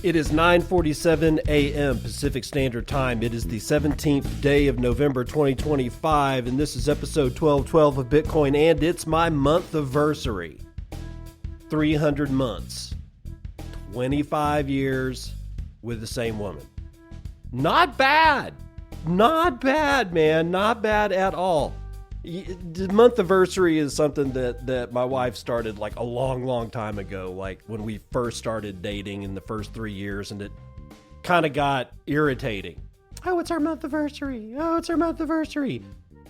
It is 9:47 a.m. Pacific Standard Time. It is the 17th day of November 2025, and this is episode 1212 of Bitcoin, and it's my month-iversary. 300 months. 25 years with the same woman. Not bad. Not bad, man. Not bad at all. The month-iversary is something that my wife started like a long time ago, like when we first started dating in the first 3 years, and it kind of got irritating. Oh, it's our month-iversary. Oh, it's our month-iversary.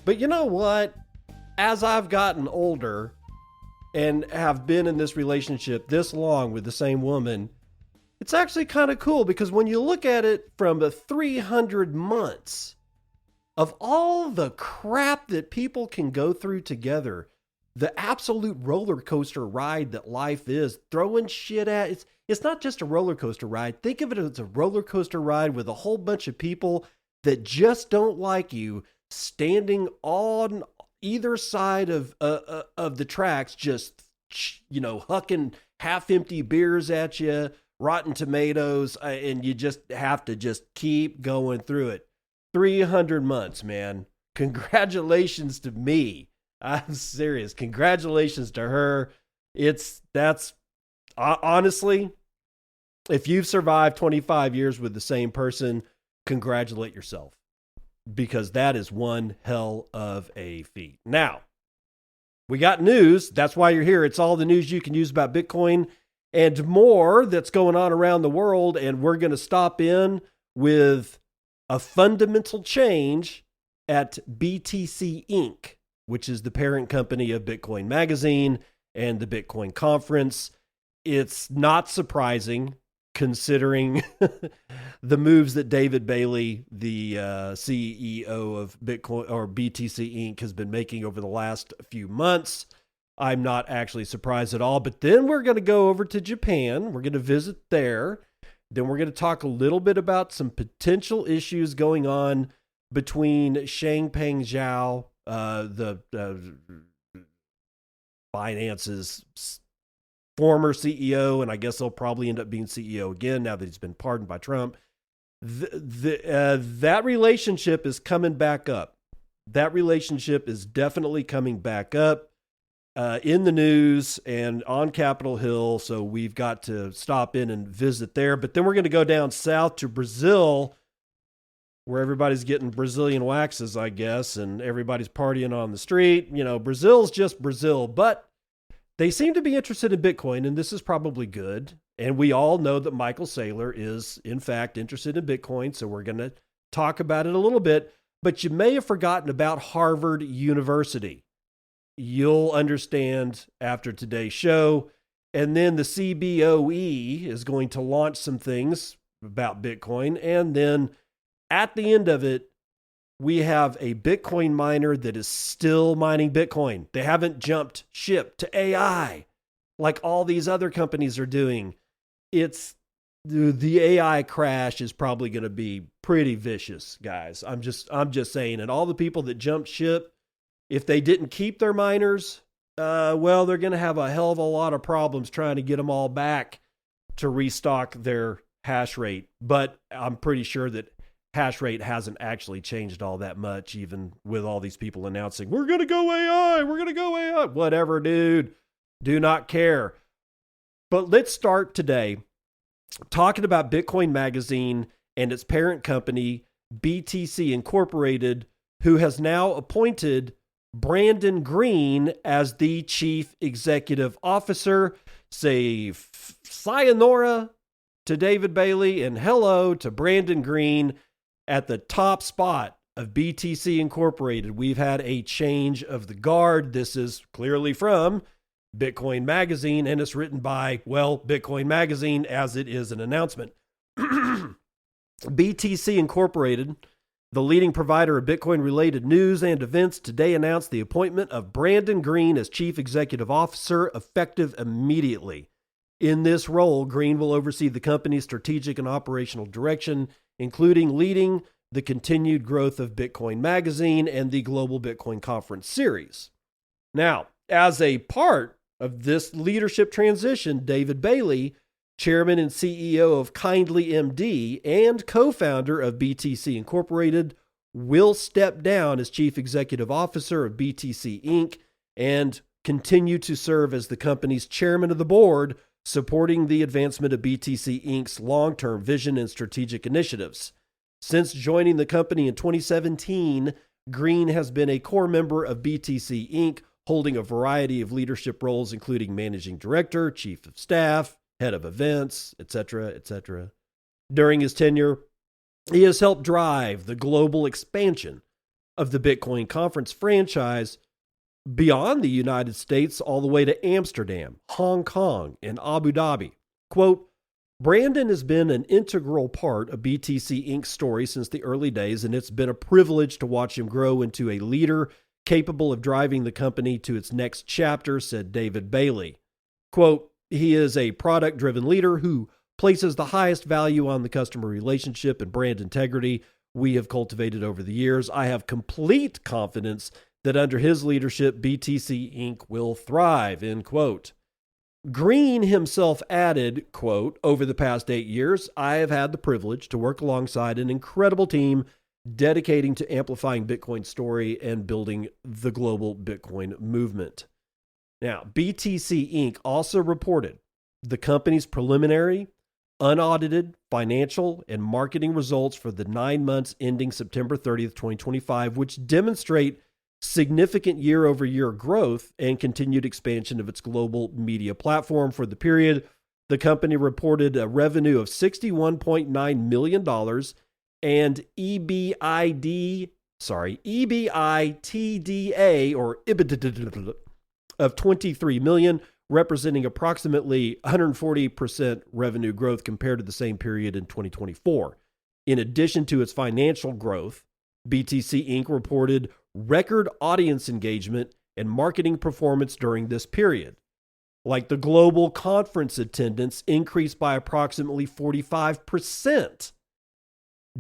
But you know what? As I've gotten older and have been in this relationship this long with the same woman, it's actually kind of cool because when you look at it from the 300 months of all the crap that people can go through together, the absolute roller coaster ride that life is, throwing shit at, it's not just a roller coaster ride. Think of it as a roller coaster ride with a whole bunch of people that just don't like you standing on either side of the tracks, just, you know, hucking half-empty beers at you, rotten tomatoes, and you just have to just keep going through it. 300 months, man. Congratulations to me. I'm serious. Congratulations to her. That's honestly, if you've survived 25 years with the same person, congratulate yourself, because that is one hell of a feat. Now, we got news. That's why you're here. It's all the news you can use about Bitcoin and more that's going on around the world. And we're going to stop in with a fundamental change at BTC Inc., which is the parent company of Bitcoin Magazine and the Bitcoin Conference. It's not surprising considering the moves that David Bailey, the CEO of Bitcoin or BTC Inc., has been making over the last few months. I'm not actually surprised at all. But then we're going to go over to Japan. We're going to visit there. Then we're going to talk a little bit about some potential issues going on between Changpeng Zhao, the Binance's former CEO, and I guess he'll probably end up being CEO again now that he's been pardoned by Trump. That relationship is coming back up. That relationship is definitely coming back up. In the news and on Capitol Hill, so we've got to stop in and visit there. But then we're going to go down south to Brazil, where everybody's getting Brazilian waxes, I guess, and everybody's partying on the street. You know, Brazil's just Brazil, but they seem to be interested in Bitcoin, and this is probably good. And we all know that Michael Saylor is, in fact, interested in Bitcoin, so we're going to talk about it a little bit. But you may have forgotten about Harvard University. You'll understand after today's show. And then the CBOE is going to launch some things about Bitcoin. And then at the end of it, we have a Bitcoin miner that is still mining Bitcoin. They haven't jumped ship to AI like all these other companies are doing. It's the AI crash is probably going to be pretty vicious, guys. I'm just saying. And all the people that jumped ship, if they didn't keep their miners, well, they're going to have a hell of a lot of problems trying to get them all back to restock their hash rate. But I'm pretty sure that hash rate hasn't actually changed all that much, even with all these people announcing, we're going to go AI, we're going to go AI. Whatever, dude. Do not care. But let's start today talking about Bitcoin Magazine and its parent company, BTC Incorporated, who has now appointed Brandon Green as the chief executive officer. Say sayonara to David Bailey and hello to Brandon Green at the top spot of BTC Incorporated. We've had a change of the guard. This is clearly from Bitcoin Magazine, and it's written by, well, Bitcoin Magazine, as it is an announcement. BTC Incorporated, the leading provider of Bitcoin-related news and events, today announced the appointment of Brandon Green as Chief Executive Officer, effective immediately. In this role, Green will oversee the company's strategic and operational direction, including leading the continued growth of Bitcoin Magazine and the Global Bitcoin Conference series. Now, as a part of this leadership transition, David Bailey chairman and CEO of Kindly MD and co-founder of BTC Incorporated, will step down as chief executive officer of BTC Inc. and continue to serve as the company's chairman of the board, supporting the advancement of BTC Inc.'s long-term vision and strategic initiatives. Since joining the company in 2017, Green has been a core member of BTC Inc., holding a variety of leadership roles, including managing director, chief of staff, head of events, etc., etc. During his tenure, he has helped drive the global expansion of the Bitcoin conference franchise beyond the United States all the way to Amsterdam, Hong Kong, and Abu Dhabi. Quote, Brandon has been an integral part of BTC Inc.'s story since the early days, and it's been a privilege to watch him grow into a leader capable of driving the company to its next chapter, said David Bailey. Quote, he is a product-driven leader who places the highest value on the customer relationship and brand integrity we have cultivated over the years. I have complete confidence that under his leadership, BTC Inc. will thrive, end quote. Green himself added, quote, over the past 8 years, I have had the privilege to work alongside an incredible team dedicating to amplifying Bitcoin's story and building the global Bitcoin movement. Now, BTC Inc. also reported the company's preliminary, unaudited financial and marketing results for the 9 months ending September 30th, 2025, which demonstrate significant year-over-year growth and continued expansion of its global media platform. For the period, the company reported a revenue of $61.9 million and EBITDA or EBITDA of $23 million, representing approximately 140% revenue growth compared to the same period in 2024. In addition to its financial growth, BTC Inc. reported record audience engagement and marketing performance during this period. Like the global conference attendance increased by approximately 45%.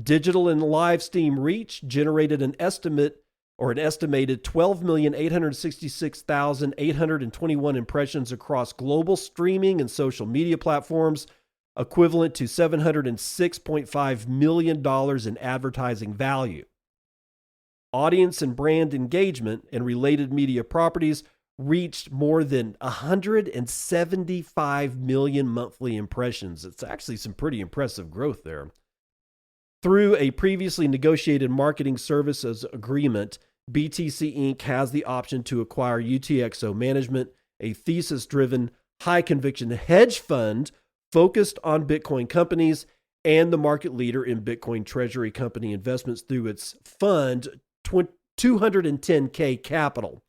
Digital and live stream reach generated an estimated 12,866,821 impressions across global streaming and social media platforms, equivalent to $706.5 million in advertising value. Audience and brand engagement and related media properties reached more than 175 million monthly impressions. It's actually some pretty impressive growth there. Through a previously negotiated marketing services agreement, BTC Inc. has the option to acquire UTXO Management, a thesis-driven, high-conviction hedge fund focused on Bitcoin companies and the market leader in Bitcoin treasury company investments through its fund 210K Capital.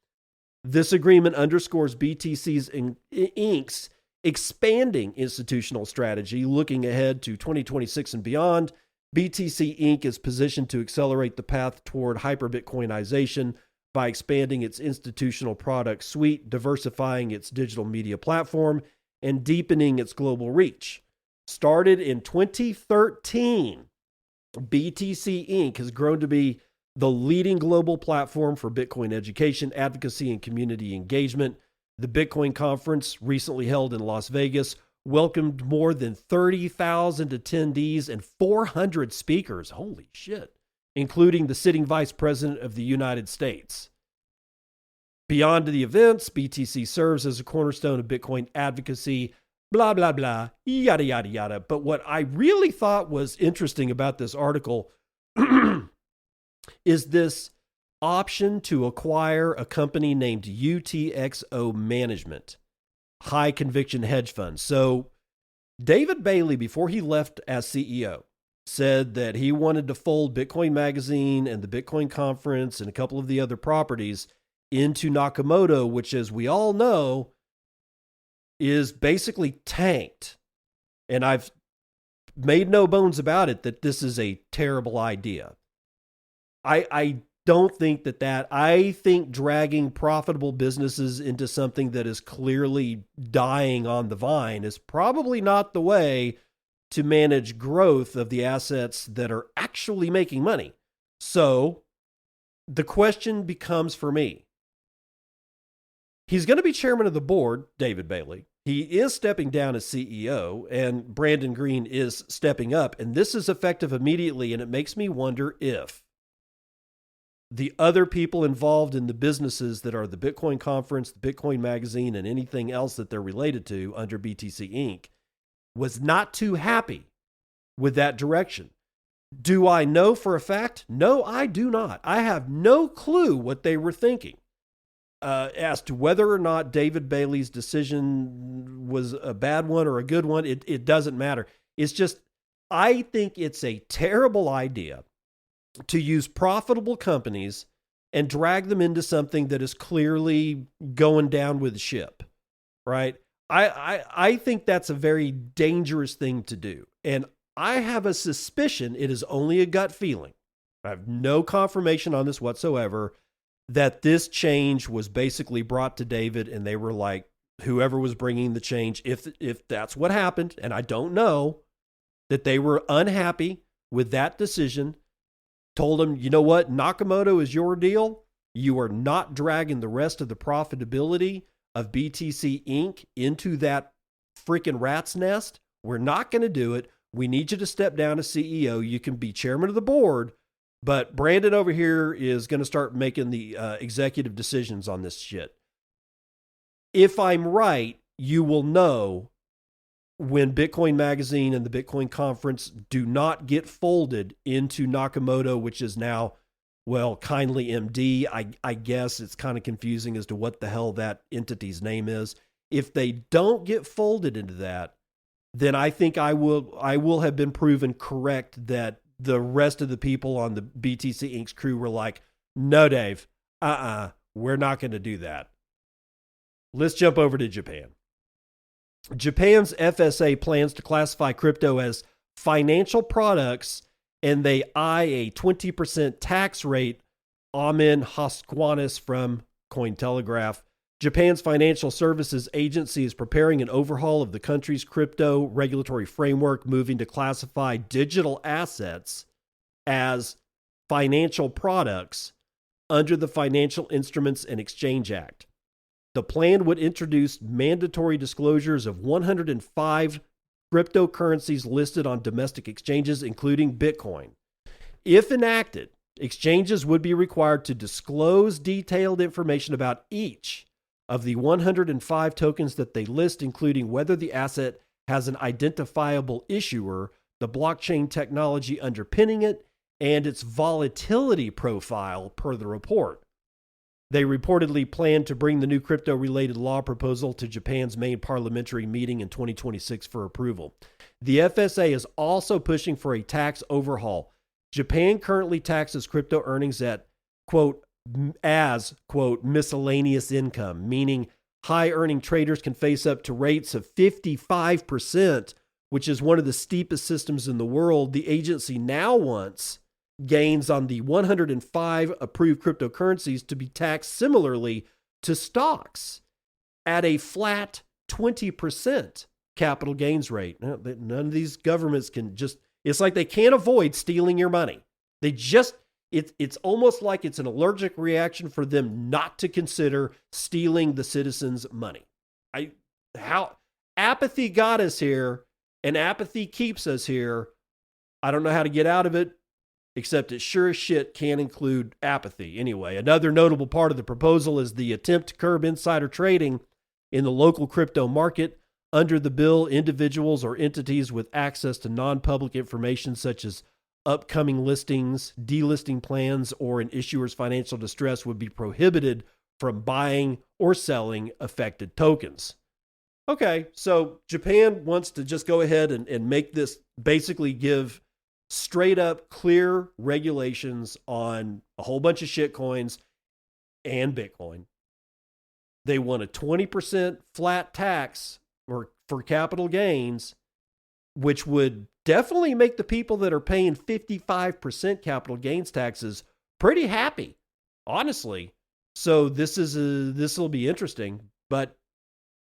This agreement underscores BTC's Inc.'s expanding institutional strategy looking ahead to 2026 and beyond. BTC Inc. is positioned to accelerate the path toward hyper-Bitcoinization by expanding its institutional product suite, diversifying its digital media platform, and deepening its global reach. Started in 2013, BTC Inc. has grown to be the leading global platform for Bitcoin education, advocacy, and community engagement. The Bitcoin conference, recently held in Las Vegas, welcomed more than 30,000 attendees and 400 speakers. Holy shit. Including the sitting vice president of the United States. Beyond the events, BTC serves as a cornerstone of Bitcoin advocacy, blah, blah, blah, yada, yada, yada. But what I really thought was interesting about this article is this option to acquire a company named UTXO Management, high conviction hedge fund. So David Bailey, before he left as CEO, said that he wanted to fold Bitcoin Magazine and the Bitcoin Conference and a couple of the other properties into Nakamoto, which, as we all know, is basically tanked. And I've made no bones about it that this is a terrible idea. I don't think I think dragging profitable businesses into something that is clearly dying on the vine is probably not the way to manage growth of the assets that are actually making money. So the question becomes for me, he's going to be chairman of the board, David Bailey. He is stepping down as CEO, and Brandon Green is stepping up, and this is effective immediately, and it makes me wonder if the other people involved in the businesses that are the Bitcoin Conference, the Bitcoin Magazine, and anything else that they're related to under BTC Inc. was not too happy with that direction. Do I know for a fact? No, I do not. I have no clue what they were thinking as to whether or not David Bailey's decision was a bad one or a good one. It doesn't matter. It's just, I think it's a terrible idea to use profitable companies and drag them into something that is clearly going down with the ship, right? I think that's a very dangerous thing to do. And I have a suspicion, it is only a gut feeling, I have no confirmation on this whatsoever, that this change was basically brought to David and they were like, whoever was bringing the change, if that's what happened, and I don't know, that they were unhappy with that decision, told him, you know what, Nakamoto is your deal. You are not dragging the rest of the profitability of BTC Inc. into that freaking rat's nest. We're not going to do it. We need you to step down as CEO. You can be chairman of the board, but Brandon over here is going to start making the executive decisions on this shit. If I'm right, you will know when Bitcoin Magazine and the Bitcoin Conference do not get folded into Nakamoto, which is now, well, Kindly MD. I guess it's kind of confusing as to what the hell that entity's name is. If they don't get folded into that, then I think I will have been proven correct that the rest of the people on the BTC Inc.'s crew were like, no, Dave, we're not going to do that. Let's jump over to Japan. Japan's FSA plans to classify crypto as financial products, and they eye a 20% tax rate. Amin Hasquanis from Cointelegraph. Japan's Financial Services Agency is preparing an overhaul of the country's crypto regulatory framework, moving to classify digital assets as financial products under the Financial Instruments and Exchange Act. The plan would introduce mandatory disclosures of 105 cryptocurrencies listed on domestic exchanges, including Bitcoin. If enacted, exchanges would be required to disclose detailed information about each of the 105 tokens that they list, including whether the asset has an identifiable issuer, the blockchain technology underpinning it, and its volatility profile per the report. They reportedly plan to bring the new crypto-related law proposal to Japan's main parliamentary meeting in 2026 for approval. The FSA is also pushing for a tax overhaul. Japan currently taxes crypto earnings at, quote, miscellaneous income, meaning high-earning traders can face up to rates of 55%, which is one of the steepest systems in the world. The agency now wants gains on the 105 approved cryptocurrencies to be taxed similarly to stocks at a flat 20% capital gains rate. None of these governments can just, it's like they can't avoid stealing your money. They just, it's almost like it's an allergic reaction for them not to consider stealing the citizens' money. How apathy got us here and apathy keeps us here. I don't know how to get out of it, except it sure as shit can include apathy. Anyway, another notable part of the proposal is the attempt to curb insider trading in the local crypto market. Under the bill, individuals or entities with access to non-public information such as upcoming listings, delisting plans, or an issuer's financial distress would be prohibited from buying or selling affected tokens. Okay, so Japan wants to just go ahead and make this, basically give straight up clear regulations on a whole bunch of shit coins and Bitcoin. They want a 20% flat tax for capital gains, which would definitely make the people that are paying 55% capital gains taxes pretty happy, honestly. So this will be interesting, but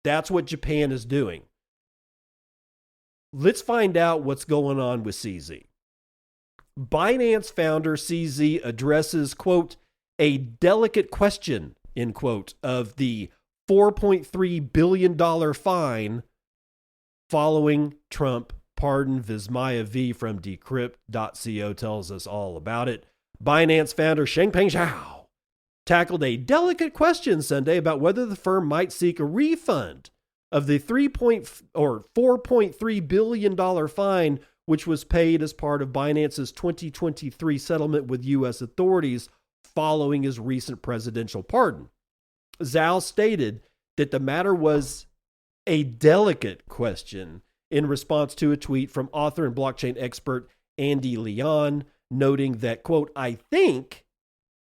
that's what Japan is doing. Let's find out what's going on with CZ. Binance founder CZ addresses, quote, a delicate question, end quote, of the $4.3 billion fine following Trump pardon. Vismaya V from decrypt.co tells us all about it. Binance founder Changpeng Zhao tackled a delicate question Sunday about whether the firm might seek a refund of the $4.3 billion fine, which was paid as part of Binance's 2023 settlement with U.S. authorities following his recent presidential pardon. Zhao stated that the matter was a delicate question in response to a tweet from author and blockchain expert Andy Leon, noting that, quote, I think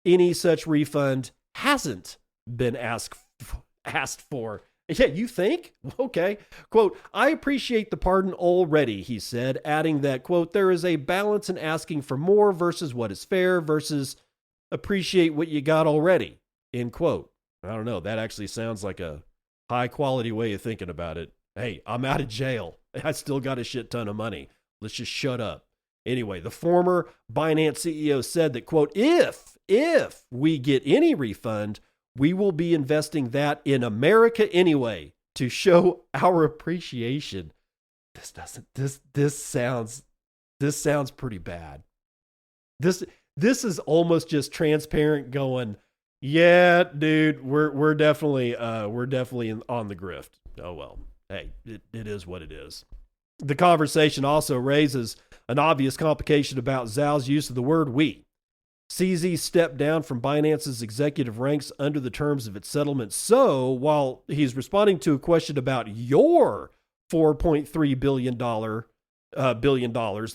any such refund hasn't been asked for. Yeah, you think? Okay. Quote, I appreciate the pardon already, he said, adding that, quote, there is a balance in asking for more versus what is fair versus appreciate what you got already, end quote. I don't know. That actually sounds like a high quality way of thinking about it. Hey, I'm out of jail. I still got a shit ton of money. Let's just shut up. Anyway, the former Binance CEO said that, quote, if we get any refund, we will be investing that in America anyway to show our appreciation. This sounds pretty bad. This is almost just transparent going, yeah, dude, we're definitely on the grift. Oh well, hey, it is what it is. The conversation also raises an obvious complication about Zhao's use of the word we. CZ stepped down from Binance's executive ranks under the terms of its settlement. So while he's responding to a question about your $4.3 billion,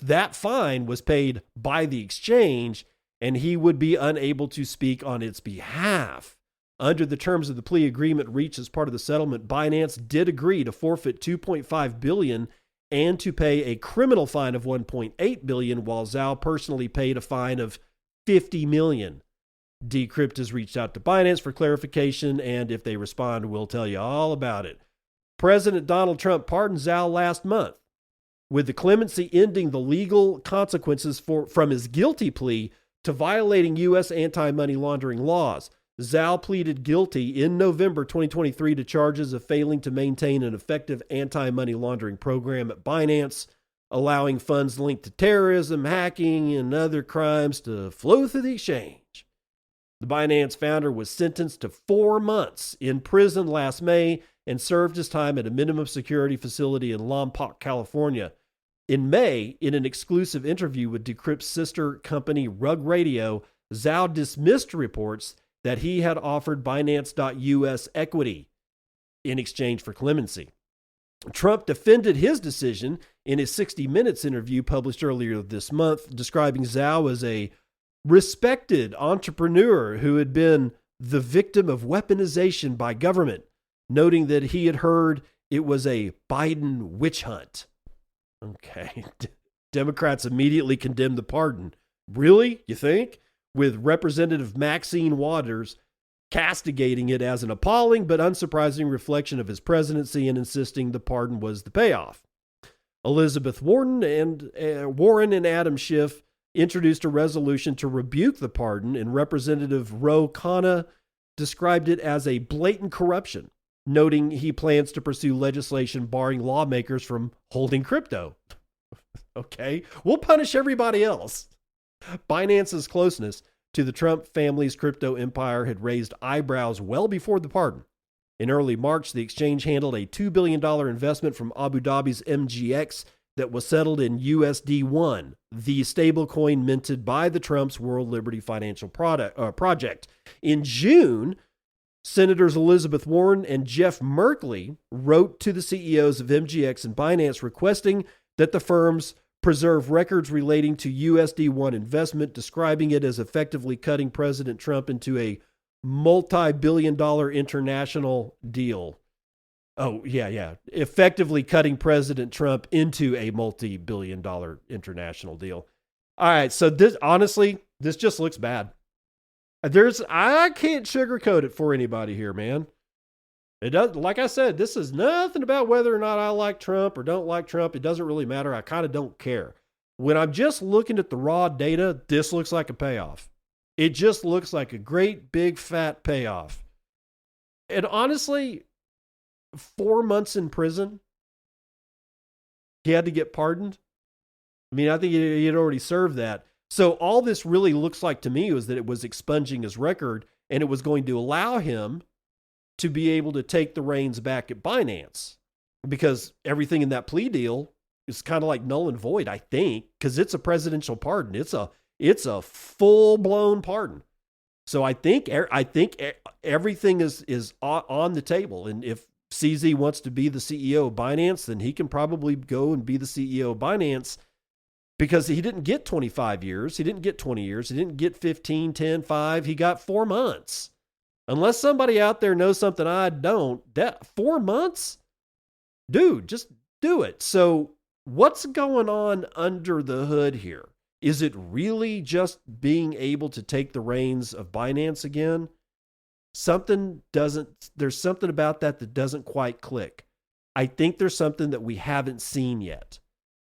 that fine was paid by the exchange, and he would be unable to speak on its behalf. Under the terms of the plea agreement reached as part of the settlement, Binance did agree to forfeit $2.5 billion and to pay a criminal fine of $1.8 billion, while Zhao personally paid a fine of $50 million. Decrypt has reached out to Binance for clarification, and if they respond, we'll tell you all about it. President Donald Trump pardoned Zhao last month, with the clemency ending the legal consequences from his guilty plea to violating U.S. anti-money laundering laws. Zhao pleaded guilty in November 2023 to charges of failing to maintain an effective anti-money laundering program at Binance, allowing funds linked to terrorism, hacking, and other crimes to flow through the exchange. The Binance founder was sentenced to 4 months in prison last May and served his time at a minimum security facility in Lompoc, California. In May, in an exclusive interview with Decrypt's sister company Rug Radio, Zhao dismissed reports that he had offered Binance.us equity in exchange for clemency. Trump defended his decision in his 60 Minutes interview published earlier this month, describing Zhao as a respected entrepreneur who had been the victim of weaponization by government, noting that he had heard it was a Biden witch hunt. Okay. Democrats immediately condemned the pardon. Really? You think? With Representative Maxine Waters castigating it as an appalling but unsurprising reflection of his presidency and insisting the pardon was the payoff. Elizabeth Warren and Adam Schiff introduced a resolution to rebuke the pardon, and Representative Ro Khanna described it as a blatant corruption, noting he plans to pursue legislation barring lawmakers from holding crypto. Okay, we'll punish everybody else. Binance's closeness to the Trump family's crypto empire had raised eyebrows well before the pardon. In early March, the exchange handled a $2 billion investment from Abu Dhabi's MGX that was settled in USD1, the stablecoin minted by the Trump's World Liberty Financial Project. In June, Senators Elizabeth Warren and Jeff Merkley wrote to the CEOs of MGX and Binance requesting that the firms preserve records relating to USD1 investment, describing it as effectively cutting President Trump into a multi-billion-dollar international deal. Oh, yeah. Effectively cutting President Trump into a multi-billion-dollar international deal. All right, so this just looks bad. I can't sugarcoat it for anybody here, man. It does, like I said, this is nothing about whether or not I like Trump or don't like Trump. It doesn't really matter. I kind of don't care. When I'm just looking at the raw data, this looks like a payoff. It just looks like a great big fat payoff. And honestly, 4 months in prison, he had to get pardoned. I mean, I think he had already served that. So all this really looks like to me was that it was expunging his record, and it was going to allow him to be able to take the reins back at Binance, because everything in that plea deal is kind of like null and void, I think, because it's a presidential pardon. It's a full blown pardon. So I think everything is on the table. And if CZ wants to be the CEO of Binance, then he can probably go and be the CEO of Binance, because he didn't get 25 years. He didn't get 20 years. He didn't get 15, 10, 5. He got 4 months. Unless somebody out there knows something I don't, that 4 months? Dude, just do it. So what's going on under the hood here? Is it really just being able to take the reins of Binance again? There's something about that doesn't quite click. I think there's something that we haven't seen yet.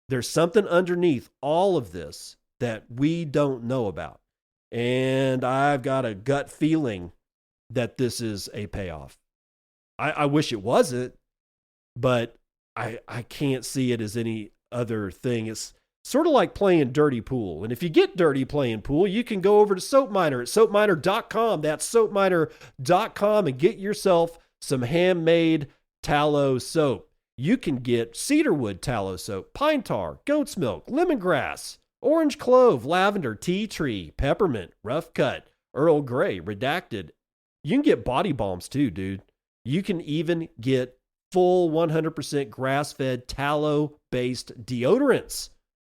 There's something underneath all of this that we don't know about. And I've got a gut feeling that this is a payoff. I wish it wasn't, but I can't see it as any other thing. It's sort of like playing dirty pool. And if you get dirty playing pool, you can go over to SoapMiner at SoapMiner.com. That's SoapMiner.com, and get yourself some handmade tallow soap. You can get cedarwood tallow soap, pine tar, goat's milk, lemongrass, orange clove, lavender, tea tree, peppermint, rough cut, Earl Grey, redacted. You can get body balms too, dude. You can even get full 100% grass-fed tallow-based deodorants.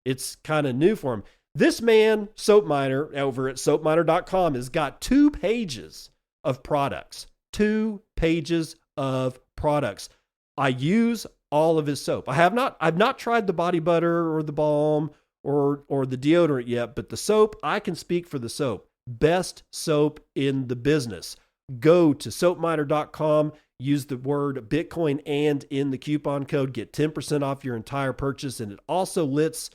It's kind of new for him. This man, SoapMiner, over at SoapMiner.com, has got 2 pages of products. 2 pages of products. I use all of his soap. I've not tried the body butter or the balm or the deodorant yet, but the soap, I can speak for the soap. Best soap in the business. Go to SoapMiner.com, use the word Bitcoin and in the coupon code, get 10% off your entire purchase. And it also lets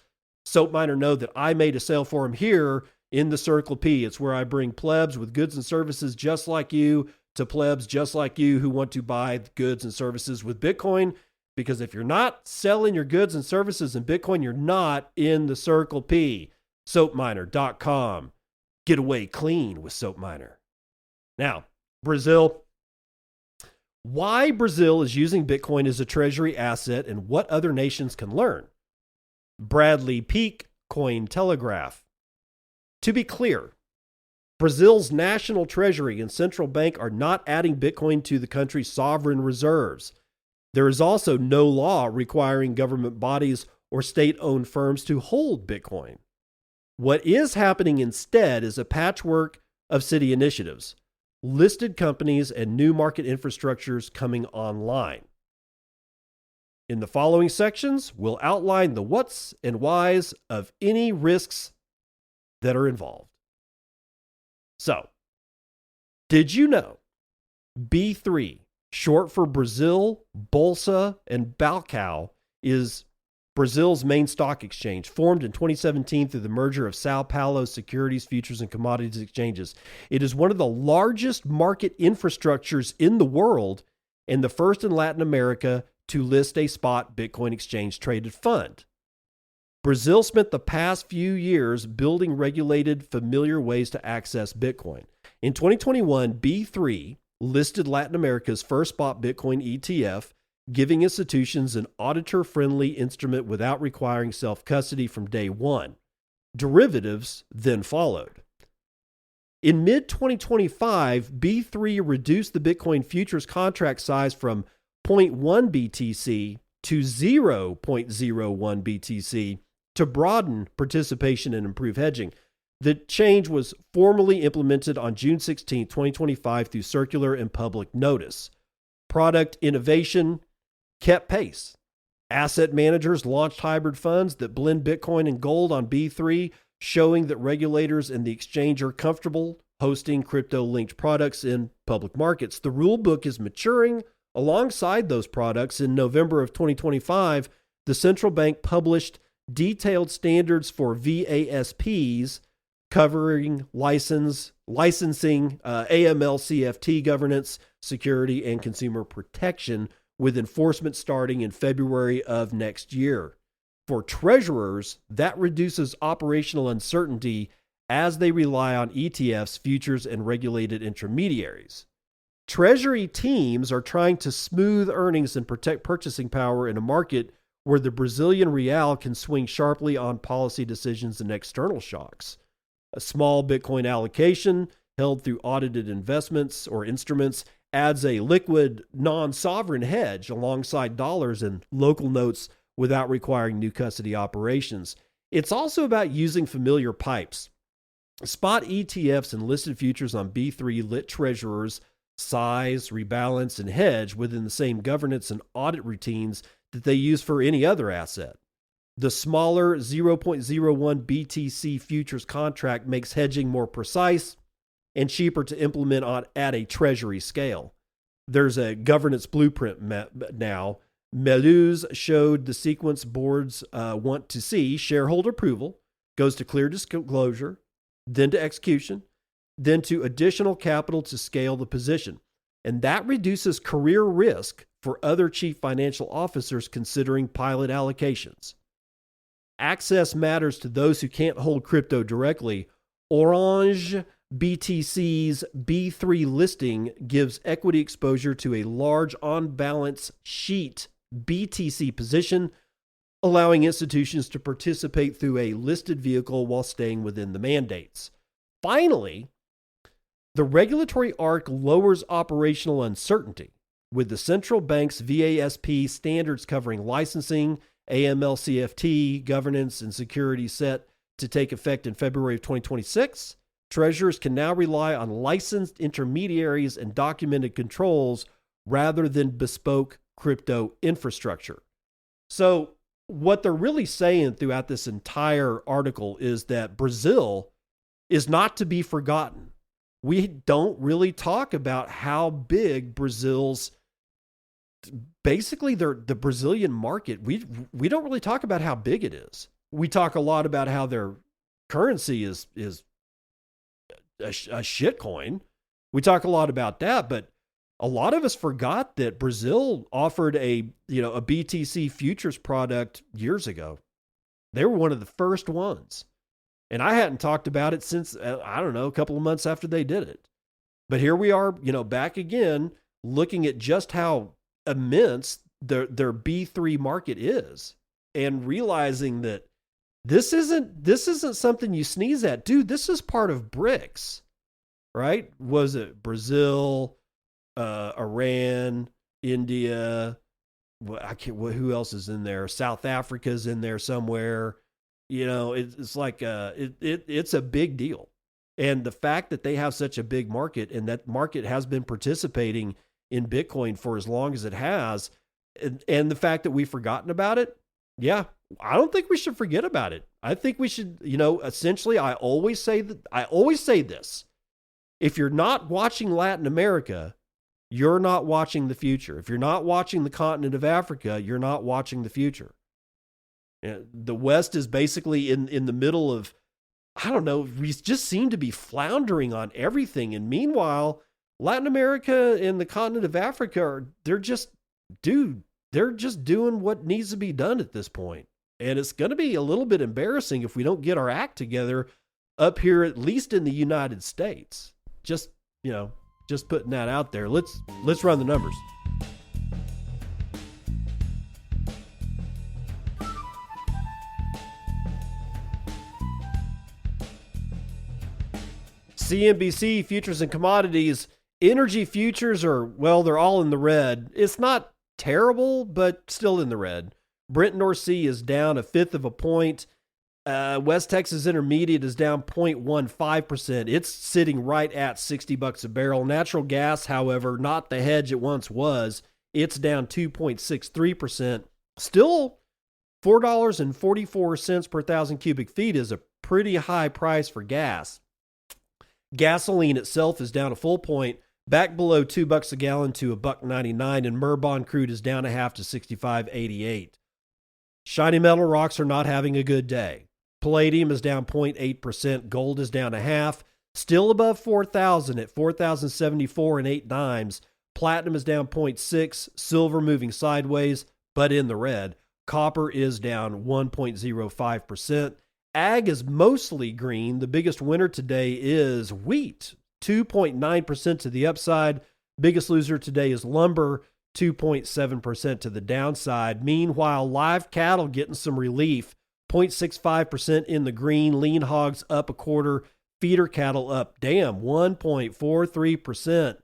SoapMiner know that I made a sale for him here in the Circle P. It's where I bring plebs with goods and services just like you to plebs just like you who want to buy goods and services with Bitcoin. Because if you're not selling your goods and services in Bitcoin, you're not in the Circle P. SoapMiner.com. Get away clean with SoapMiner. Now, Brazil. Why Brazil is using Bitcoin as a treasury asset and what other nations can learn. Bradley Peak, Cointelegraph. To be clear, Brazil's national treasury and central bank are not adding Bitcoin to the country's sovereign reserves. There is also no law requiring government bodies or state-owned firms to hold Bitcoin. What is happening instead is a patchwork of city initiatives, listed companies, and new market infrastructures coming online. In the following sections, we'll outline the what's and whys of any risks that are involved. So, did you know B3, short for Brazil, Bolsa, and Balcão, is Brazil's main stock exchange, formed in 2017 through the merger of São Paulo Securities, Futures, and Commodities Exchanges. It is one of the largest market infrastructures in the world and the first in Latin America to list a spot Bitcoin exchange traded fund. Brazil spent the past few years building regulated, familiar ways to access Bitcoin. In 2021, B3 listed Latin America's first spot Bitcoin ETF, giving institutions an auditor-friendly instrument without requiring self-custody from day one. Derivatives then followed. In mid-2025, B3 reduced the Bitcoin futures contract size from 0.1 BTC to 0.01 BTC to broaden participation and improve hedging. The change was formally implemented on June 16, 2025 through circular and public notice. Product innovation kept pace. Asset managers launched hybrid funds that blend Bitcoin and gold on B3, showing that regulators and the exchange are comfortable hosting crypto-linked products in public markets. The rule book is maturing alongside those products. In November of 2025, the central bank published detailed standards for VASPs covering license, licensing, AML CFT governance, security, and consumer protection, with enforcement starting in February of next year. For treasurers, that reduces operational uncertainty as they rely on ETFs, futures, and regulated intermediaries. Treasury teams are trying to smooth earnings and protect purchasing power in a market where the Brazilian real can swing sharply on policy decisions and external shocks. A small Bitcoin allocation held through audited investments or instruments adds a liquid, non-sovereign hedge alongside dollars and local notes without requiring new custody operations. It's also about using familiar pipes. Spot ETFs and listed futures on B3 lit treasurers size, rebalance, and hedge within the same governance and audit routines that they use for any other asset. The smaller 0.01 BTC futures contract makes hedging more precise and cheaper to implement at a treasury scale. There's a governance blueprint now. MacLeod showed the sequence boards want to see: shareholder approval, goes to clear disclosure, then to execution, then to additional capital to scale the position. And that reduces career risk for other chief financial officers considering pilot allocations. Access matters to those who can't hold crypto directly. Orange BTC's B3 listing gives equity exposure to a large on-balance sheet BTC position, allowing institutions to participate through a listed vehicle while staying within the mandates. Finally, the regulatory arc lowers operational uncertainty, with the central bank's VASP standards covering licensing, AML CFT, governance, and security set to take effect in February of 2026. Treasurers can now rely on licensed intermediaries and documented controls rather than bespoke crypto infrastructure. So what they're really saying throughout this entire article is that Brazil is not to be forgotten. We don't really talk about how big Brazil's, basically the Brazilian market, we don't really talk about how big it is. We talk a lot about how their currency is a shit coin. We talk a lot about that, but a lot of us forgot that Brazil offered a BTC futures product years ago. They were one of the first ones. And I hadn't talked about it since, I don't know, a couple of months after they did it. But here we are, back again, looking at just how immense their B3 market is, and realizing that this isn't something you sneeze at. Dude, this is part of BRICS, right? Was it Brazil, Iran, India? Who else is in there? South Africa's in there somewhere. It's like it's a big deal. And the fact that they have such a big market, and that market has been participating in Bitcoin for as long as it has, and the fact that we've forgotten about it, yeah, I don't think we should forget about it. I think we should, essentially, I always say this. If you're not watching Latin America, you're not watching the future. If you're not watching the continent of Africa, you're not watching the future. The West is basically in the middle of, I don't know, we just seem to be floundering on everything. And meanwhile, Latin America and the continent of Africa, they're just doing what needs to be done at this point. And it's going to be a little bit embarrassing if we don't get our act together up here, at least in the United States. Just putting that out there. Let's run the numbers. CNBC futures and commodities. Energy futures are, they're all in the red. It's not terrible, but still in the red. Brent North Sea is down 1/5 of a point. West Texas Intermediate is down 0.15%. It's sitting right at $60 a barrel. Natural gas, however, not the hedge it once was. It's down 2.63%. Still, $4.44 per thousand cubic feet is a pretty high price for gas. Gasoline itself is down a full point, back below $2 a gallon to $1.99, and Merbon crude is down 1/2 to 65.88. Shiny metal rocks are not having a good day. Palladium is down 0.8%, gold is down 1/2, Still above 4,000 at 4,074 and 8 dimes. Platinum is down 0.6, silver moving sideways, but in the red. Copper is down 1.05%. Ag is mostly green. The biggest winner today is wheat, 2.9% to the upside. Biggest loser today is lumber, 2.7% to the downside. Meanwhile, live cattle getting some relief, 0.65% in the green. Lean hogs up a quarter. Feeder cattle up, 1.43%.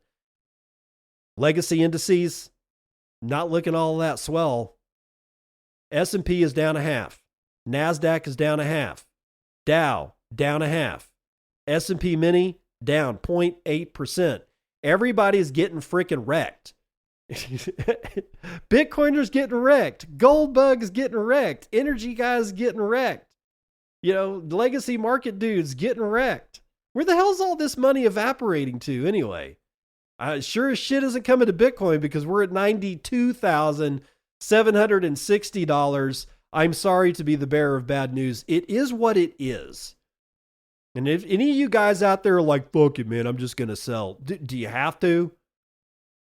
Legacy indices, not looking all that swell. S&P is down 0.5. NASDAQ is down 0.5. Dow, down 0.5. S&P Mini, down 0.8%. Everybody's getting freaking wrecked. Bitcoiners getting wrecked. Gold bugs getting wrecked. Energy guys getting wrecked. Legacy market dudes getting wrecked. Where the hell's all this money evaporating to anyway? Sure as shit isn't coming to Bitcoin because we're at $92,760. I'm sorry to be the bearer of bad news. It is what it is. And if any of you guys out there are like, fuck it, man, I'm just going to sell. Do you have to?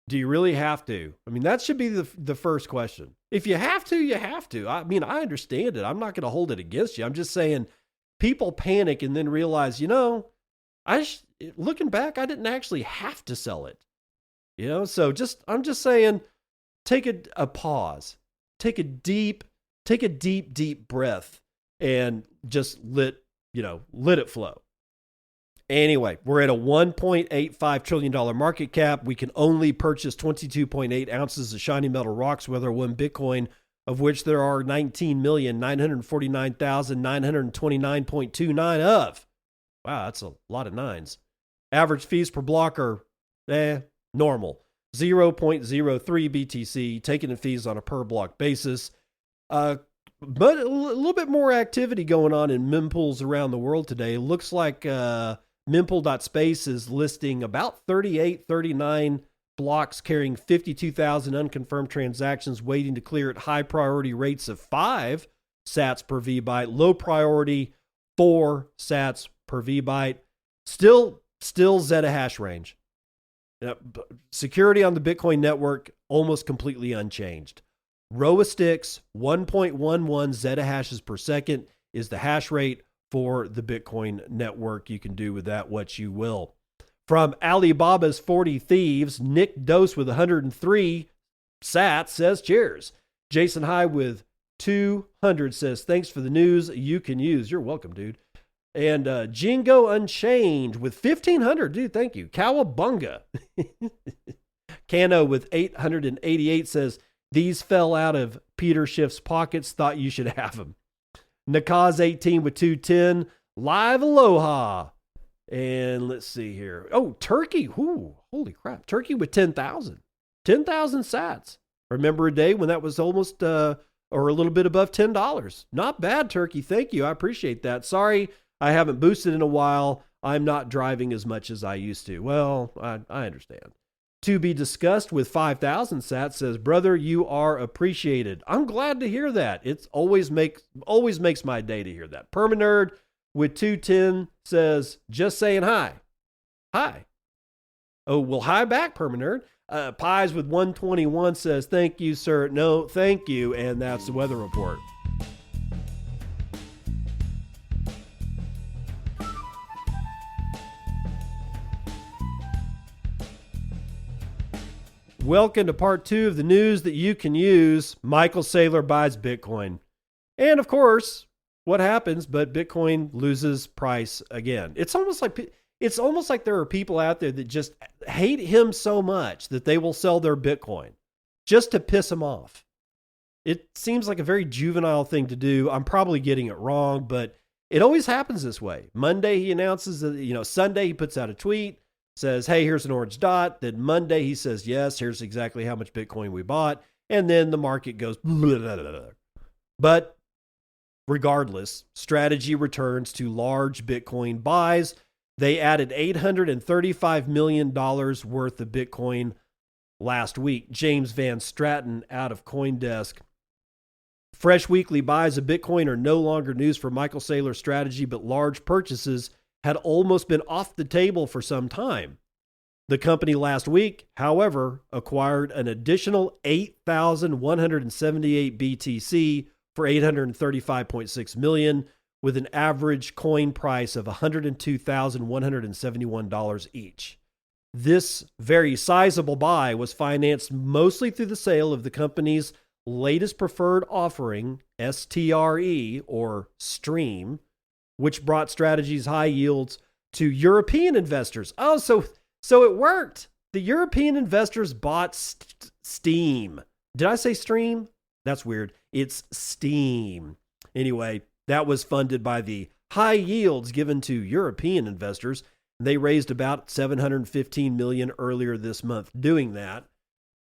Do you really have to? I mean, that should be the first question. If you have to, you have to. I mean, I understand it. I'm not going to hold it against you. I'm just saying people panic and then realize, looking back, I didn't actually have to sell it. So I'm just saying, take a pause, take a deep breath and just let it flow. Anyway, we're at a $1.85 trillion market cap. We can only purchase 22.8 ounces of shiny metal rocks, whether 1 Bitcoin, of which there are 19,949,929.29 of. Wow, that's a lot of nines. Average fees per block are normal. 0.03 BTC, taken in fees on a per block basis. But a little bit more activity going on in mempools around the world today. It looks like mempool.space is listing about 39 blocks carrying 52,000 unconfirmed transactions waiting to clear at high priority rates of 5 sats per VByte, low priority 4 sats per VByte. Still zettahash range. Security on the Bitcoin network almost completely unchanged. Row of sticks, 1.11 zettahashes per second is the hash rate for the Bitcoin network. You can do with that what you will. From Alibaba's 40 Thieves, Nick Dose with 103 sats says cheers. Jason High with 200 says thanks for the news you can use. You're welcome, dude. And Jingo Unchained with 1,500. Dude, thank you. Cowabunga. Cano with 888 says, these fell out of Peter Schiff's pockets. Thought you should have them. Nakaz 18 with 210. Live Aloha. And let's see here. Oh, Turkey. Ooh, holy crap. Turkey with 10,000. 10,000 sats. Remember a day when that was almost or a little bit above $10. Not bad, Turkey. Thank you. I appreciate that. Sorry, I haven't boosted in a while. I'm not driving as much as I used to. Well, I understand. To be discussed with 5,000 sats says, brother, you are appreciated. I'm glad to hear that. It's always makes my day to hear that. Permanerd with 210 says, just saying hi. Hi. Oh, well, hi back, Permanerd. Pies with 121 says, thank you, sir. No, thank you. And that's the weather report. Welcome to part 2 of the news that you can use. Michael Saylor buys Bitcoin. And of course, what happens, but Bitcoin loses price again. It's almost like there are people out there that just hate him so much that they will sell their Bitcoin just to piss him off. It seems like a very juvenile thing to do. I'm probably getting it wrong, but it always happens this way. Monday he announces that, Sunday he puts out a tweet, says, hey, here's an orange dot. Then Monday he says, yes, here's exactly how much Bitcoin we bought. And then the market goes, blah, blah, blah, blah. But regardless, strategy returns to large Bitcoin buys. They added $835 million worth of Bitcoin last week. James Van Stratton out of CoinDesk. Fresh weekly buys of Bitcoin are no longer news for Michael Saylor's strategy, but large purchases had almost been off the table for some time. The company last week, however, acquired an additional 8,178 BTC for $835.6 million, with an average coin price of $102,171 each. This very sizable buy was financed mostly through the sale of the company's latest preferred offering, STRE, or Stream, which brought Strategy's high yields to European investors. Oh, so it worked. The European investors bought Steam. Did I say Stream? That's weird. It's Steam. Anyway, that was funded by the high yields given to European investors. They raised about $715 million earlier this month doing that.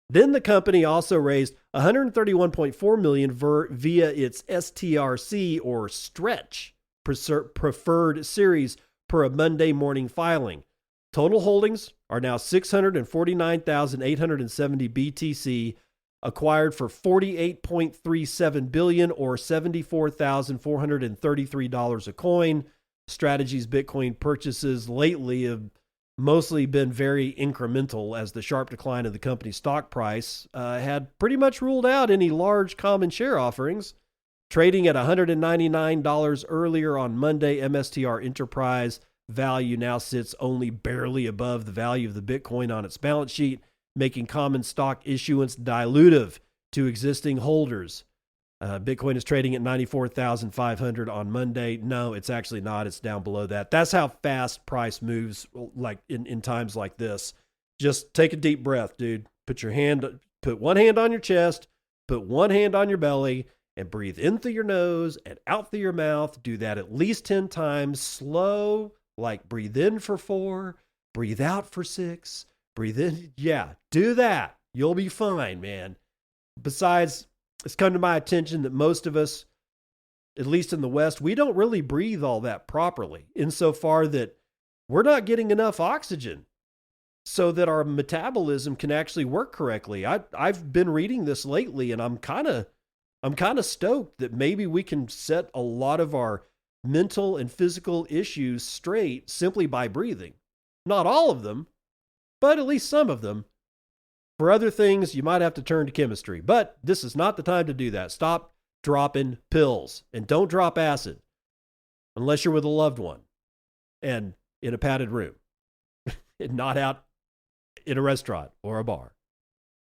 Then the company also raised $131.4 million via its STRC, or Stretch, preferred series per a Monday morning filing. Total holdings are now 649,870 BTC, acquired for $48.37 billion, or $74,433 a coin. Strategy's Bitcoin purchases lately have mostly been very incremental, as the sharp decline of the company's stock price had pretty much ruled out any large common share offerings. Trading at $199 earlier on Monday, MSTR enterprise value now sits only barely above the value of the Bitcoin on its balance sheet, making common stock issuance dilutive to existing holders. Bitcoin is trading at 94,500 on Monday. No, it's actually not. It's down below that. That's how fast price moves, like in times like this. Just take a deep breath, dude. Put one hand on your chest, put one hand on your belly, and breathe in through your nose and out through your mouth. Do that at least 10 times. Slow, like breathe in for 4, breathe out for 6, breathe in. Yeah, do that. You'll be fine, man. Besides, it's come to my attention that most of us, at least in the West, we don't really breathe all that properly, insofar that we're not getting enough oxygen so that our metabolism can actually work correctly. I've been reading this lately, and I'm kind of stoked that maybe we can set a lot of our mental and physical issues straight simply by breathing. Not all of them, but at least some of them. For other things, you might have to turn to chemistry, but this is not the time to do that. Stop dropping pills, and don't drop acid unless you're with a loved one and in a padded room and not out in a restaurant or a bar.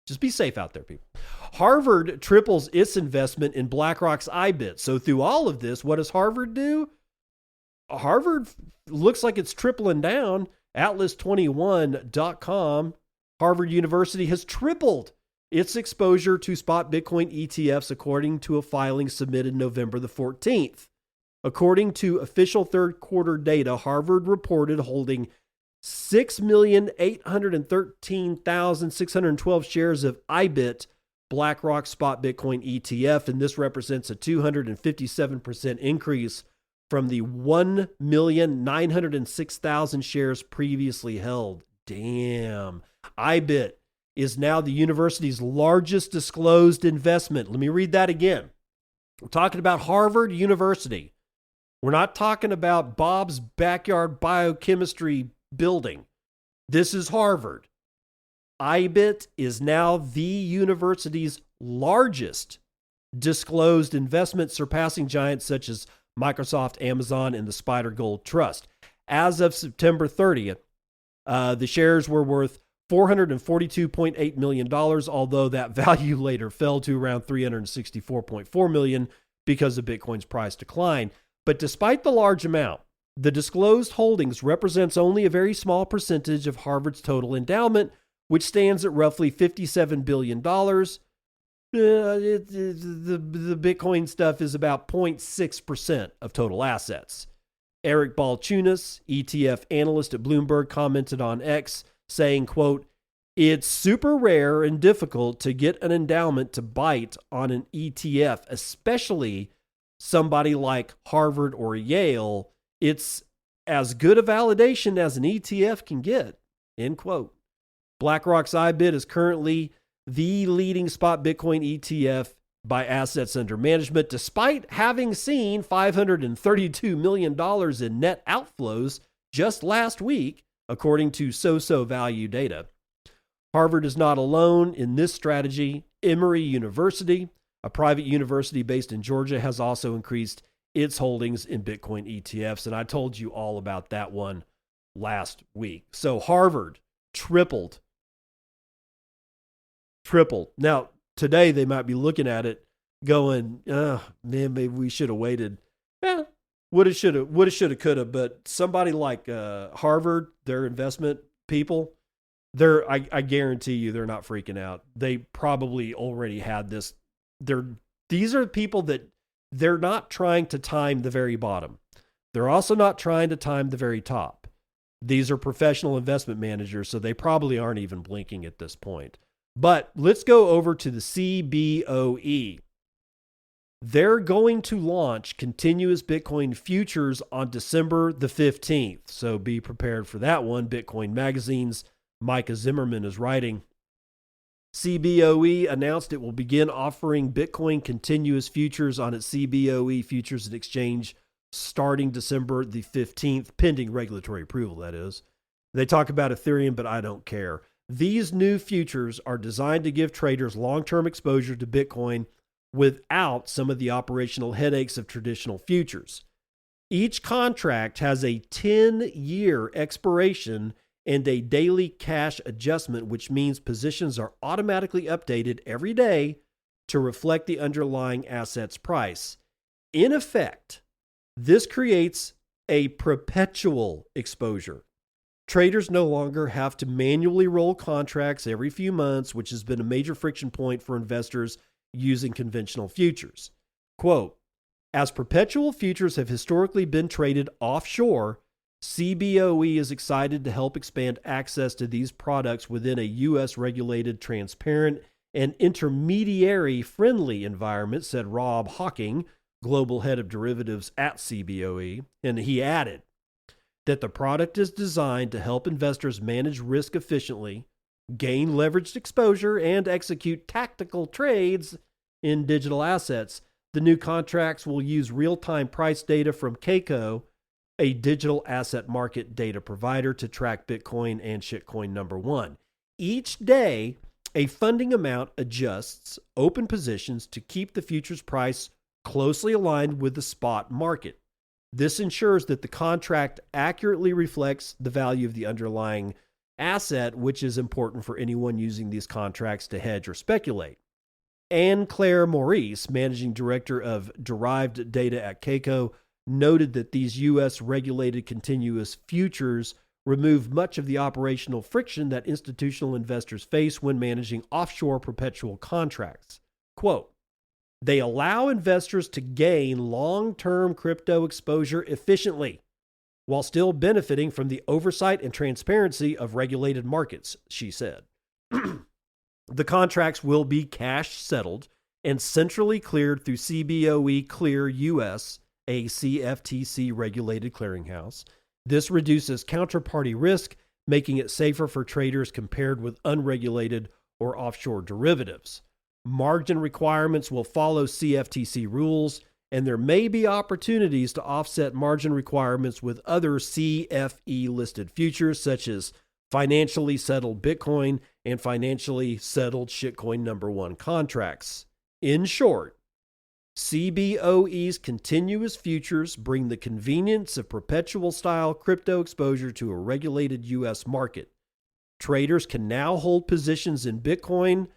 Just be safe out there, people. Harvard triples its investment in BlackRock's IBIT. So through all of this, what does Harvard do? Harvard looks like it's tripling down. Atlas21.com, Harvard University has tripled its exposure to spot Bitcoin ETFs, according to a filing submitted November the 14th. According to official third quarter data, Harvard reported holding 6,813,612 shares of IBIT, BlackRock spot Bitcoin ETF, and this represents a 257% increase from the 1,906,000 shares previously held. Damn. IBIT is now the university's largest disclosed investment. Let me read that again. We're talking about Harvard University. We're not talking about Bob's backyard biochemistry building. This is Harvard. IBIT is now the university's largest disclosed investment, surpassing giants such as Microsoft, Amazon, and the Spider Gold Trust. As of September 30th, the shares were worth $442.8 million, although that value later fell to around $364.4 million because of Bitcoin's price decline. But despite the large amount, the disclosed holdings represents only a very small percentage of Harvard's total endowment, which stands at roughly $57 billion. The Bitcoin stuff is about 0.6% of total assets. Eric Balchunas, ETF analyst at Bloomberg, commented on X, saying, quote, "It's super rare and difficult to get an endowment to bite on an ETF, especially somebody like Harvard or Yale. It's as good a validation as an ETF can get," end quote. BlackRock's IBIT is currently the leading spot Bitcoin ETF by assets under management, despite having seen $532 million in net outflows just last week, according to So Value data. Harvard is not alone in this strategy. Emory University, a private university based in Georgia, has also increased its holdings in Bitcoin ETFs. And I told you all about that one last week. So Harvard tripled. Now, today they might be looking at it going, man, maybe we should have waited. Yeah, woulda, shoulda, coulda. But somebody like Harvard, their investment people, I guarantee you they're not freaking out. They probably already had this. These are people that they're not trying to time the very bottom. They're also not trying to time the very top. These are professional investment managers, so they probably aren't even blinking at this point. But let's go over to the CBOE. They're going to launch continuous Bitcoin futures on December the 15th. So be prepared for that one. Bitcoin Magazine's Micah Zimmerman is writing. CBOE announced it will begin offering Bitcoin continuous futures on its CBOE Futures and Exchange starting December the 15th, pending regulatory approval, that is. They talk about Ethereum, but I don't care. These new futures are designed to give traders long-term exposure to Bitcoin without some of the operational headaches of traditional futures. Each contract has a 10-year expiration and a daily cash adjustment, which means positions are automatically updated every day to reflect the underlying asset's price. In effect, this creates a perpetual exposure. Traders no longer have to manually roll contracts every few months, which has been a major friction point for investors using conventional futures. Quote, as perpetual futures have historically been traded offshore, CBOE is excited to help expand access to these products within a U.S. regulated, transparent, and intermediary-friendly environment, said Rob Hawking, global head of derivatives at CBOE. And he added that the product is designed to help investors manage risk efficiently, gain leveraged exposure, and execute tactical trades in digital assets. The new contracts will use real-time price data from Keiko, a digital asset market data provider, to track Bitcoin and shitcoin number one. Each day, a funding amount adjusts open positions to keep the futures price closely aligned with the spot market. This ensures that the contract accurately reflects the value of the underlying asset, which is important for anyone using these contracts to hedge or speculate. Anne Claire Maurice, managing director of derived data at Keiko, noted that these U.S. regulated continuous futures remove much of the operational friction that institutional investors face when managing offshore perpetual contracts. Quote, they allow investors to gain long-term crypto exposure efficiently while still benefiting from the oversight and transparency of regulated markets, she said. The contracts will be cash settled and centrally cleared through CBOE Clear US, a CFTC regulated clearinghouse. This reduces counterparty risk, making it safer for traders compared with unregulated or offshore derivatives. Margin requirements will follow CFTC rules, and there may be opportunities to offset margin requirements with other CFE-listed futures, such as financially settled Bitcoin and financially settled shitcoin number one contracts. In short, CBOE's continuous futures bring the convenience of perpetual-style crypto exposure to a regulated U.S. market. Traders can now hold positions in Bitcoin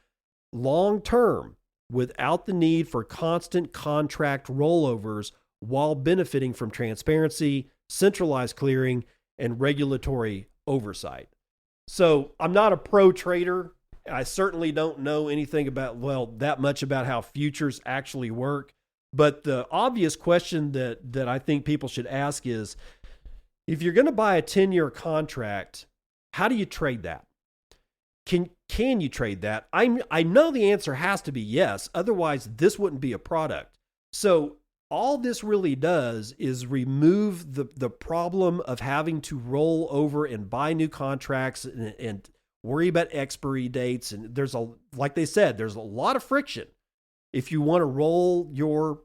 long-term without the need for constant contract rollovers while benefiting from transparency, centralized clearing, and regulatory oversight. So I'm not a pro trader. I certainly don't know anything about, that much about how futures actually work. But the obvious question that I think people should ask is, if you're going to buy a 10-year contract, how do you trade that? Can you trade that? I know the answer has to be yes. Otherwise, this wouldn't be a product. So all this really does is remove the problem of having to roll over and buy new contracts and worry about expiry dates. And like they said, there's a lot of friction if you want to roll your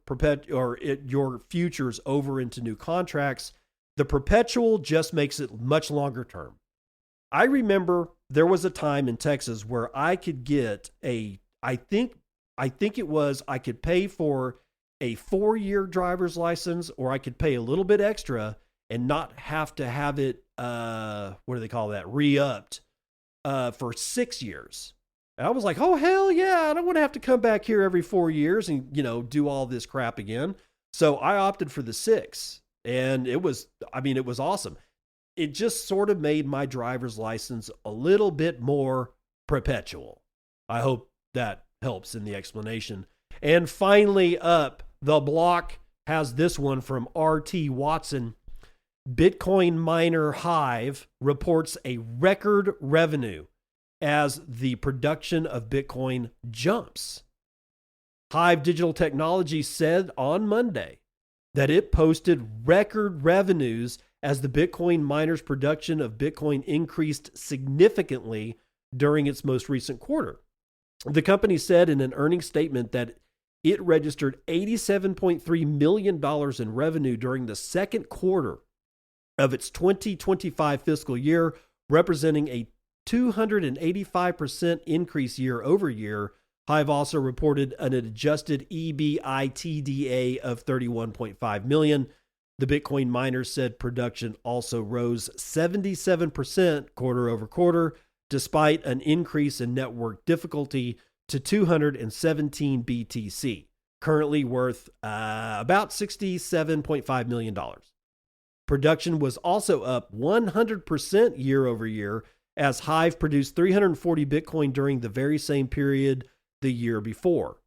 your futures over into new contracts. The Perpetual just makes it much longer term. I remember there was a time in Texas where I could get I think I could pay for a 4-year driver's license, or I could pay a little bit extra and not have to have it, what do they call that, re-upped for 6 years. And I was like, oh, hell yeah, I don't want to have to come back here every 4 years and, do all this crap again. So I opted for the 6, and it was awesome. It just sort of made my driver's license a little bit more perpetual. I hope that helps in the explanation. And finally up, the block has this one from RT Watson. Bitcoin miner Hive reports a record revenue as the production of Bitcoin jumps. Hive Digital Technology said on Monday that it posted record revenues as the Bitcoin miners' production of Bitcoin increased significantly during its most recent quarter. The company said in an earnings statement that it registered $87.3 million in revenue during the second quarter of its 2025 fiscal year, representing a 285% increase year over year. Hive also reported an adjusted EBITDA of $31.5 million. The Bitcoin miners said production also rose 77% quarter over quarter, despite an increase in network difficulty to 217 BTC, currently worth about $67.5 million. Production was also up 100% year over year, as Hive produced 340 Bitcoin during the very same period the year before.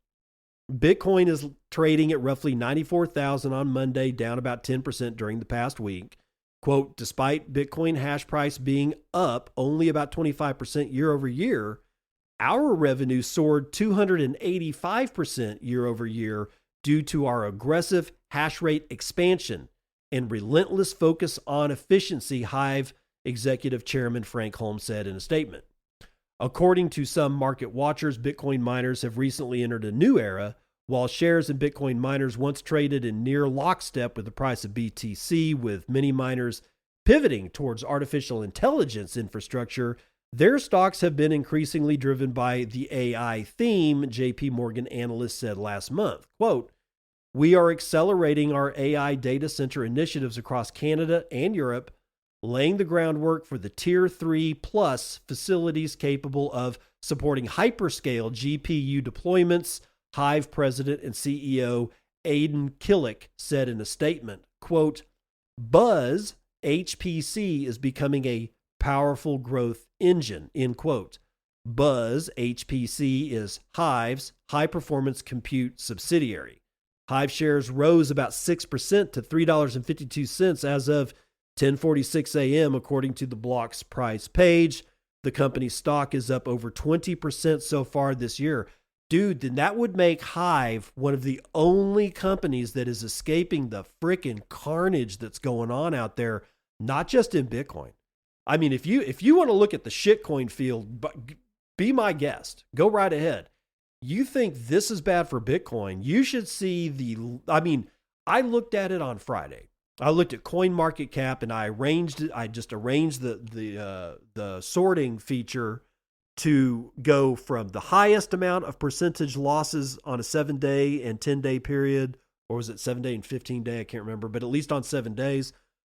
Bitcoin is trading at roughly 94,000 on Monday, down about 10% during the past week. Quote, despite Bitcoin hash price being up only about 25% year over year, our revenue soared 285% year over year due to our aggressive hash rate expansion and relentless focus on efficiency, Hive Executive Chairman Frank Holmes said in a statement. According to some market watchers, Bitcoin miners have recently entered a new era. While shares in Bitcoin miners once traded in near lockstep with the price of BTC, with many miners pivoting towards artificial intelligence infrastructure, their stocks have been increasingly driven by the AI theme, JP Morgan analyst said last month. Quote, we are accelerating our AI data center initiatives across Canada and Europe, laying the groundwork for the Tier 3 plus facilities capable of supporting hyperscale GPU deployments, Hive president and CEO Aidan Killick said in a statement. Quote, Buzz HPC is becoming a powerful growth engine, end quote. Buzz HPC is Hive's high-performance compute subsidiary. Hive shares rose about 6% to $3.52 as of 10:46 a.m., according to the block's price page. The company's stock is up over 20% so far this year. Dude, then that would make Hive one of the only companies that is escaping the frickin' carnage that's going on out there, not just in Bitcoin. I mean, if you want to look at the shitcoin field, be my guest. Go right ahead. You think this is bad for Bitcoin? You should see I looked at it on Friday. I looked at CoinMarketCap and I arranged it. I just arranged the sorting feature to go from the highest amount of percentage losses on a 7-day and 10-day period, or was it 7-day and 15-day? I can't remember, but at least on 7 days,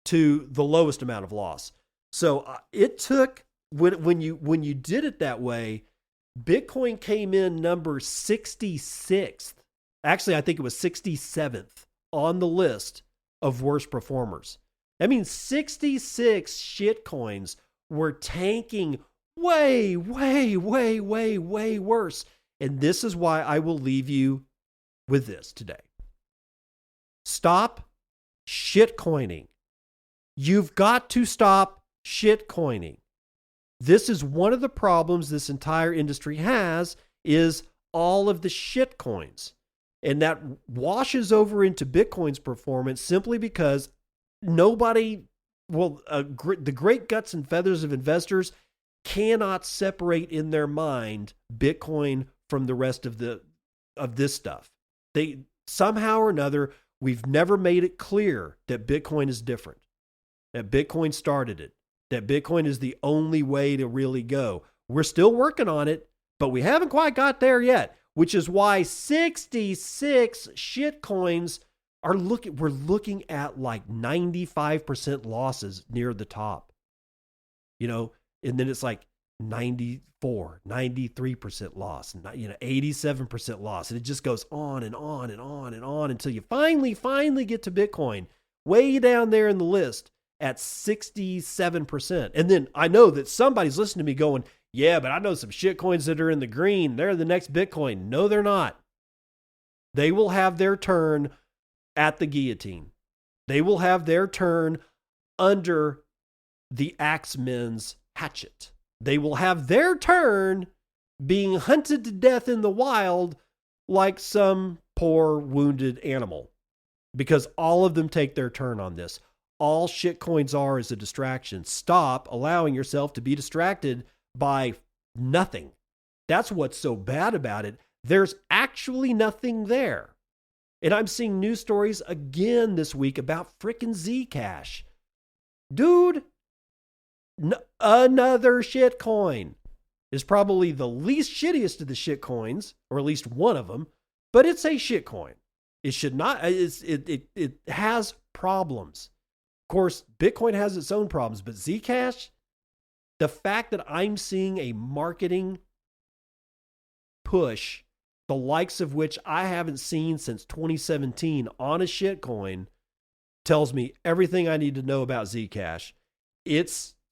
to the lowest amount of loss. So it took, when you did it that way, Bitcoin came in number 66th. Actually, I think it was 67th on the list of worst performers. I mean, 66 shit coins were tanking way, way, way, way, way worse. And this is why I will leave you with this today. Stop shitcoining. You've got to stop shitcoining. This is one of the problems this entire industry has, is all of the shitcoins. And that washes over into Bitcoin's performance simply because nobody, the great guts and feathers of investors cannot separate in their mind Bitcoin from the rest of this stuff. They somehow or another, we've never made it clear that Bitcoin is different. that Bitcoin started it, that Bitcoin is the only way to really go. We're still working on it, but we haven't quite got there yet, which is why 66 shitcoins we're looking at like 95% losses near the top, and then it's like 94, 93% loss, 87% loss. And it just goes on and on and on and on until you finally get to Bitcoin way down there in the list at 67%. And then I know that somebody's listening to me going, yeah, but I know some shitcoins that are in the green. They're the next Bitcoin. No, they're not. They will have their turn at the guillotine. They will have their turn under the axemen's hatchet. They will have their turn being hunted to death in the wild like some poor wounded animal, because all of them take their turn on this. All shitcoins are is a distraction. Stop allowing yourself to be distracted by nothing. That's what's so bad about it. There's actually nothing there. And I'm seeing news stories again this week about frickin' Zcash. Dude, another shitcoin is probably the least shittiest of the shitcoins, or at least one of them, but it's a shitcoin. It should not, it has problems. Of course, Bitcoin has its own problems, but Zcash, the fact that I'm seeing a marketing push, the likes of which I haven't seen since 2017 on a shitcoin, tells me everything I need to know about Zcash.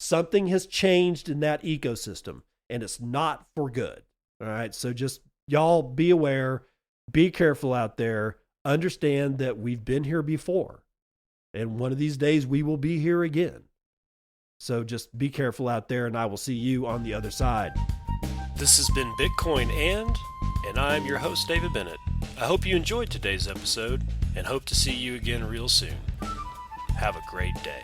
Something has changed in that ecosystem, and it's not for good. All right. So just y'all be aware, be careful out there, understand that we've been here before, and one of these days we will be here again. So just be careful out there, and I will see you on the other side. This has been Bitcoin and I'm your host, David Bennett. I hope you enjoyed today's episode and hope to see you again real soon. Have a great day.